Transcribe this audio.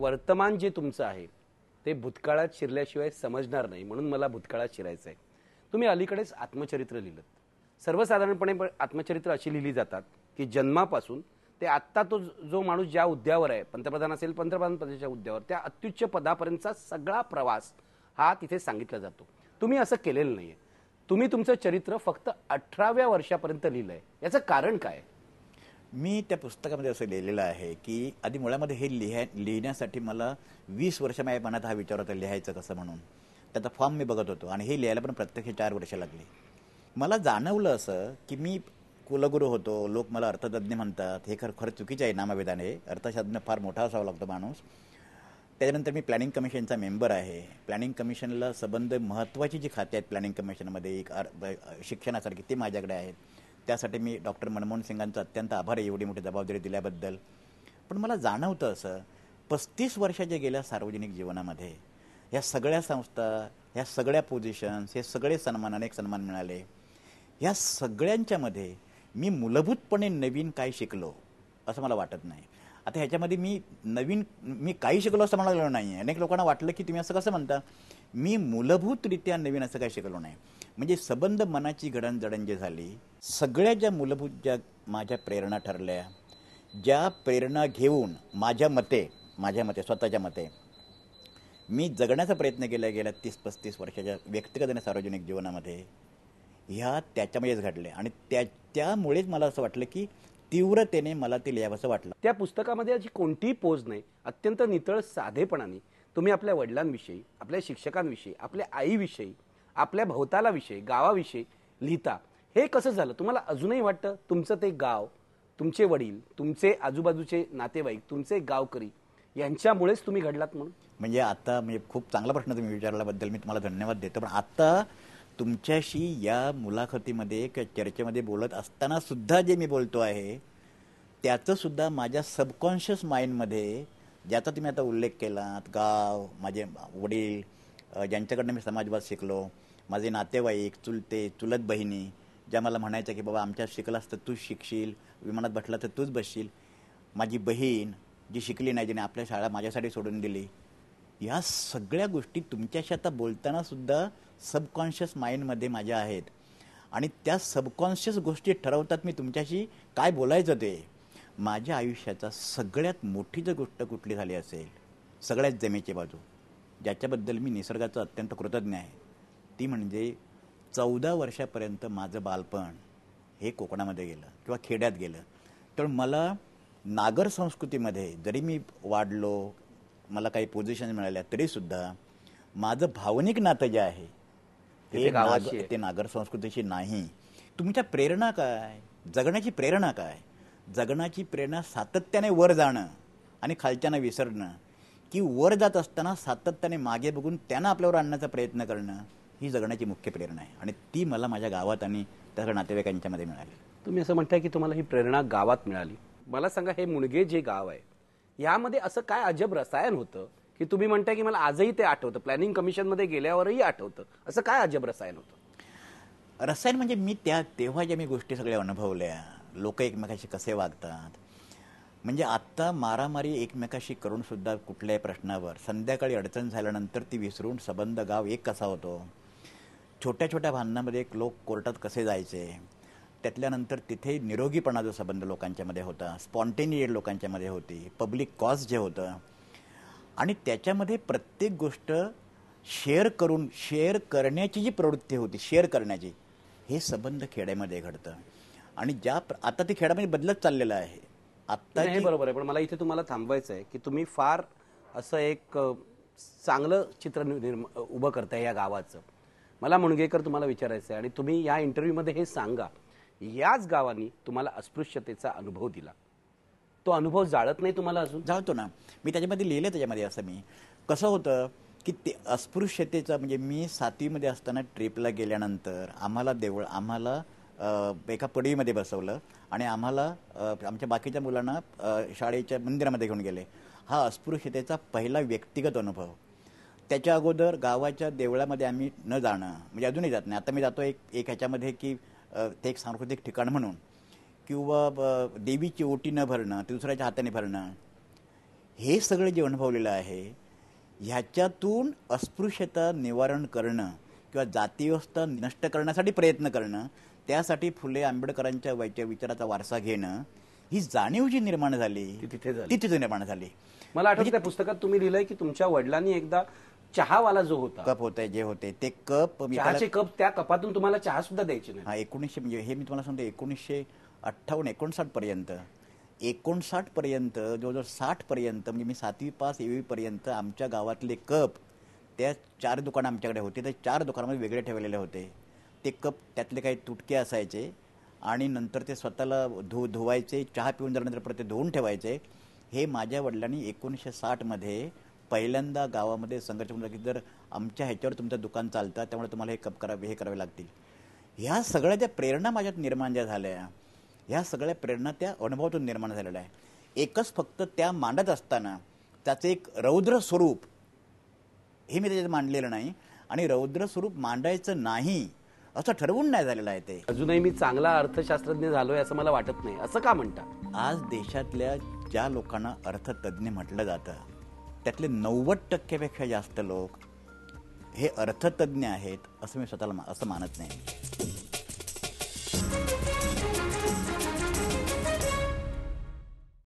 वर्तमान जे तुमचं आहे ते भूतकाळात शिरल्याशिवाय समजणार नाही, म्हणून मला भूतकाळात शिरायचं आहे. तुम्ही अलीकडेच आत्मचरित्र लिहिलं. सर्वसाधारणपणे आत्मचरित्र अशी लिहिली जातात की जन्मापासून ते आत्ता तो जो माणूस ज्या हुद्द्यावर आहे, पंतप्रधान असेल पंतप्रधान पदाच्या हुद्द्यावर, त्या अत्युच्च पदापर्यंतचा सगळा प्रवास हा तिथे सांगितला जातो. तुम्ही असं केलेलं नाहीये. तुम्ही तुमचं चरित्र फक्त 18व्या वर्षापर्यंत लिहिलंय. याचं कारण काय? मी त्या पुस्तकामध्ये असं लिहिलेलं आहे की आधी मुळामध्ये हे लिहिण्यासाठी मला 20 वर्ष माझ्या मनात हा विचार होता लिहायचं कसं म्हणून. त्याचा फॉर्म मी बघत होतो आणि हे लिहायला पण प्रत्यक्ष 4 वर्ष लागली. मला जाणवलं असं की मी कुलगुरू होतो, लोक मला अर्थतज्ञ म्हणतात, हे खरं चुकीचं आहे. नामाविधान आहे, अर्थशास्त्र फार मोठा असावा लागतो माणूस. त्याच्यानंतर मी प्लॅनिंग कमिशनचा मेंबर आहे. प्लॅनिंग कमिशनला संबंध महत्त्वाची जी खाती आहेत प्लॅनिंग कमिशनमध्ये एक शिक्षणासारखी ते माझ्याकडे आहेत. त्यासाठी मी डॉक्टर मनमोहन सिंगांचा अत्यंत आभार आहे एवढी मोठी जबाबदारी दिल्याबद्दल. पण मला जाणवतं असं 35 वर्षाच्या गेल्या सार्वजनिक जीवनामध्ये ह्या सगळ्या संस्था, ह्या सगळ्या पोझिशन्स, हे सगळे सन्मान, अनेक सन्मान मिळाले, ह्या सगळ्यांच्यामध्ये मी मूलभूतपणे नवीन काय शिकलो असं मला वाटत नाही. आता ह्याच्यामध्ये मी काही शिकलो असं म्हणालो नाही आहे. अनेक लोकांना वाटलं की तुम्ही असं कसं म्हणता. मी मूलभूतरित्या नवीन असं काही शिकलो नाही. म्हणजे संबंध मनाची घडणजडण जी झाली, सगळ्या ज्या मूलभूत ज्या माझ्या प्रेरणा ठरल्या, ज्या प्रेरणा घेऊन माझ्या मते स्वतःच्या मते मी जगण्याचा प्रयत्न केला गेल्या 30-35 वर्षाच्या व्यक्तिगत आणि सार्वजनिक जीवनामध्ये, ह्या त्याच्यामध्येच घडले. आणि त्यामुळेच मला असं वाटलं की तीव्रतेने मला ते लिहावंसं वाटलं. त्या पुस्तकामध्ये अशी कोणतीही पोज नाही. अत्यंत नितळ साधेपणाने तुम्ही आपल्या वडिलांविषयी, आपल्या शिक्षकांविषयी, आपल्या आईविषयी, आपल्या भोवतालाविषयी, गावाविषयी लिहिता. हे कसं झालं? तुम्हाला अजूनही वाटतं तुमचं ते गाव, तुमचे वडील, तुमचे आजूबाजूचे नातेवाईक, तुमचे गावकरी यांच्यामुळेच तुम्ही घडलात म्हणून? म्हणजे आता खूप चांगला प्रश्न तुम्ही विचारल्याबद्दल मी तुम्हाला धन्यवाद देतो. पण आता तुमच्याशी या मुलाखतीमध्ये किंवा चर्चेमध्ये बोलत असताना सुद्धा जे मी बोलतो आहे त्याचं सुद्धा माझ्या सबकॉन्शियस माइंडमध्ये, ज्याचा तुम्ही आता उल्लेख केलात, गाव, माझे वडील ज्यांच्याकडनं मी समाजवाद शिकलो, माझे नातेवाईक, चुलत बहिणी ज्या मला म्हणायच्या की बाबा आमच्यात शिकलास तर तूच शिकशील, विमानात बसला तर तूच बसशील, माझी बहीण जी शिकली नाही, जिने आपल्या शाळा माझ्यासाठी सोडून दिली, या सगळ्या गोष्टी तुमच्याशी आता बोलताना सुद्धा सबकॉन्शियस माइंडमध्ये माझ्या आहेत. आणि त्या सबकॉन्शियस गोष्टी ठरवतात मी तुमच्याशी काय बोलायचं ते. माझ्या आयुष्याचा सगळ्यात मोठी जर गोष्ट कुठली झाली असेल, सगळ्यात जमेची बाजू ज्याच्याबद्दल मी निसर्गाचं अत्यंत कृतज्ञ आहे, ती म्हणजे 14 वर्षापर्यंत माझं बालपण हे कोकणामध्ये गेलं किंवा खेड्यात गेलं. तर मला नागर संस्कृतीमध्ये जरी मी वाढलो, मला काही पोझिशन मिळाल्या, तरीसुद्धा माझं भावनिक नातं जे आहे ते नागर संस्कृतीशी नाही. तुमच्या प्रेरणा काय? जगण्याची प्रेरणा काय? जगण्याची प्रेरणा सातत्याने वर जाणं आणि खालच्यानं विसरणं, की वर जात असताना सातत्याने मागे बघून त्यांना आपल्यावर आणण्याचा प्रयत्न करणं, ही जगण्याची मुख्य प्रेरणा आहे. आणि ती मला माझ्या गावात आणि त्या नातेवाईकांच्यामध्ये मिळाली. तुम्ही असं म्हणताय की तुम्हाला ही प्रेरणा गावात मिळाली. मला सांगा, हे मुणगे जे गाव आहे यामध्ये असं काय अजब रसायन होतं की तुम्ही म्हणताय की मला आजही ते आठवतं, प्लॅनिंग कमिशनमध्ये गेल्यावरही आठवतं? असं काय अजब रसायन होतं? रसायन म्हणजे मी तेव्हा ज्या मी गोष्टी सगळ्या अनुभवल्या, लोक एकमेकाशी कसे वागतात. म्हणजे आत्ता मारामारी एकमेकाशी करून सुद्धा कुठल्याही प्रश्नावर संध्याकाळी अडचण झाल्यानंतर ती विसरून संबंध गाव एक कसा होतो. छोट्या छोट्या भांडणामध्ये लोक कोर्टात कसे जायचे, त्यातल्यानंतर तिथे निरोगीपणा जो संबंध लोकांच्यामध्ये होता, स्पॉन्टेनियस लोकांच्यामध्ये होती, पब्लिक कॉज जे होतं, आणि त्याच्यामध्ये प्रत्येक गोष्ट शेअर करण्याची जी प्रवृत्ती होती, शेअर करण्याची, हे संबंध खेड्यामध्ये घडतं. आणि आता ते खेड्यामध्ये बदलत चाललेलं आहे. आता हे बरोबर आहे. पण मला इथे तुम्हाला थांबवायचं आहे की तुम्ही फार असं एक चांगलं चित्र उभं करताय या गावाचं. मला मुणगेकर तुम्हाला विचारायचं आहे, आणि तुम्ही या इंटरव्ह्यूमध्ये हे सांगा, याच गावांनी तुम्हाला अस्पृश्यतेचा अनुभव दिला, तो अनुभव जाळत नाही तुम्हाला? अजून जाळतो ना. मी त्याच्यामध्ये लिहिलं, त्याच्यामध्ये असं मी कसं होतं की ते अस्पृश्यतेचं, म्हणजे मी 7वीमध्ये असताना ट्रिपला गेल्यानंतर आम्हाला एका पडवीमध्ये बसवलं आणि आम्हाला आमच्या बाकीच्या मुलांना शाळेच्या मंदिरामध्ये घेऊन गेले. हा अस्पृश्यतेचा पहिला व्यक्तिगत अनुभव. त्याच्या अगोदर गावाच्या देवळामध्ये आम्ही न जाणं, म्हणजे अजूनही जात नाही. आता मी जातो एक ह्याच्यामध्ये की ते एक सांस्कृतिक ठिकाण म्हणून, किंवा देवीची ओटी न भरणं, ते दुसऱ्याच्या हाताने भरणं, हे सगळं जे अनुभवलेलं आहे ह्याच्यातून अस्पृश्यता निवारण करणं किंवा जातीव्यवस्था नष्ट करण्यासाठी प्रयत्न करणं, त्यासाठी फुले आंबेडकरांच्या विचाराचा वारसा घेणं, ही जाणीव जी निर्माण झाली ती तिथे झाली. ती तिथे निर्माण झाली. मला आठवतं त्या पुस्तकात तुम्ही लिहिलंय की तुमच्या वडिलांनी एकदा चहावाला जो होता, कप होते जे होते ते कप चहाचे कप, त्या कपातून तुम्हाला चहा सुद्धा द्यायचे नाही. हा 1900 म्हणजे हे मी तुम्हाला सांगतो 1958-59 पर्यंत 59 पर्यंत जवळजवळ 60 पर्यंत म्हणजे मी 7वी पास 7वी पर्यंत आमच्या गावातले कप त्या 4 दुकानं आमच्याकडे होते, त्या 4 दुकानामध्ये वेगळे ठेवलेले होते. ते कप त्यातले काही तुटके असायचे आणि नंतर ते स्वतःला धुवायचे, चहा पिऊन झाल्यानंतर परत ते धुवून ठेवायचे. हे माझ्या वडिलांनी 1960 पहिल्यांदा गावामध्ये संघर्ष केला की जर आमच्या ह्याच्यावर तुमचं दुकान चालतं त्यामुळे तुम्हाला हे कप हे करावे लागतील. ह्या सगळ्या ज्या प्रेरणा माझ्यात निर्माण ज्या झाल्या, ह्या सगळ्या प्रेरणा त्या अनुभवातून निर्माण झालेल्या आहे. एकच फक्त त्या मांडत असताना त्याचं एक रौद्र स्वरूप हे मी त्याच्यात मांडलेलं नाही आणि रौद्र स्वरूप मांडायचं नाही असं ठरवून नाही झालेलं आहे. ते अजूनही मी चांगला अर्थशास्त्रज्ञ झालोय असं मला वाटत नाही. असं का म्हणता? आज देशातल्या ज्या लोकांना अर्थतज्ञ म्हटलं जातं त्यातले 90% पेक्षा जास्त लोक हे अर्थतज्ञ आहेत असं मी स्वतःला असं मानत नाही.